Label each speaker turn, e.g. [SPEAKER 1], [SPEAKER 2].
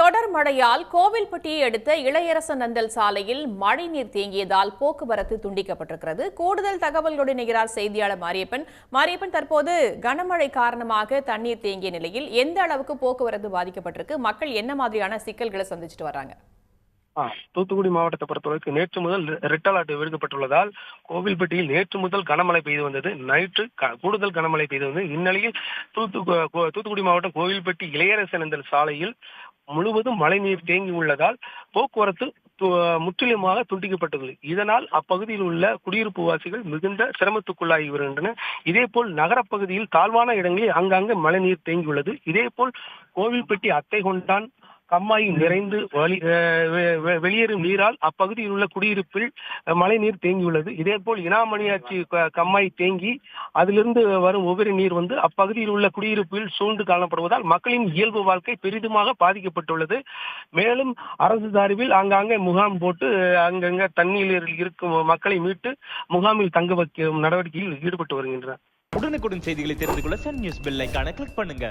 [SPEAKER 1] தொடர் மழையால் கோவில்பட்டியை அடுத்த இளையரசநந்தல் சாலையில் மழைநீர் தேங்கியதால் போக்குவரத்து துண்டிக்கப்பட்டிருக்கிறது. கூடுதல் தகவல்களுடன் இணைகிறார் செய்தியாளர் மாரியப்பன். மாரியப்பன், தற்போது கனமழை காரணமாக தண்ணீர் தேங்கிய நிலையில் எந்த அளவுக்கு போக்குவரத்து பாதிக்கப்பட்டிருக்கு? மக்கள் என்ன மாதிரியான சிக்கல்களை சந்திச்சுட்டு வராங்க?
[SPEAKER 2] தூத்துக்குடி மாவட்டத்தை பொறுத்தவரைக்கும் நேற்று முதல் ரெட் அலர்ட் விடுக்கப்பட்டுள்ளதால் கோவில்பட்டியில் நேற்று முதல் கனமழை பெய்து வந்தது. நைட்டு கூடுதல் கனமழை பெய்து வந்தது. இந்நிலையில் தூத்துக்குடி மாவட்டம் கோவில்பட்டி இளையரசநந்தல் சாலையில் முழுவதும் மழைநீர் தேங்கி உள்ளதால் போக்குவரத்து முற்றிலுமாக துண்டிக்கப்பட்டுள்ளது. இதனால் அப்பகுதியில் உள்ள குடியிருப்பு வாசிகள் மிகுந்த சிரமத்துக்குள்ளாகி வருகின்றனர். இதேபோல் நகரப்பகுதியில் தாழ்வான இடங்களில் அங்கங்கே மழைநீர் தேங்கியுள்ளது. இதேபோல் கோவில்பட்டி அத்தைகொண்டான் கம்மாய் நிறைந்து வெளியேறும் நீரால் அப்பகுதியில் உள்ள குடியிருப்பில் மழைநீர் தேங்கியுள்ளது. இதேபோல் இனாமணியாச்சி கம்மாய் தேங்கி அதிலிருந்து வரும் உபரி நீர் அப்பகுதியில் உள்ள குடியிருப்பில் சூழ்ந்து காணப்படுவதால் மக்களின் இயல்பு வாழ்க்கை பெரிதுமாக பாதிக்கப்பட்டுள்ளது. மேலும் அரசு சார்பில் ஆங்காங்கே முகாம் போட்டு அங்கங்க தண்ணீரில் இருக்கும் மக்களை மீட்டு முகாமில் தங்க வைக்கும் நடவடிக்கையில் ஈடுபட்டு வருகின்றனர்.
[SPEAKER 3] உடனுக்குடன் செய்திகளை தெரிந்து கொள்ள சன் நியூஸ் பெல் ஐகானை கிளிக் பண்ணுங்க.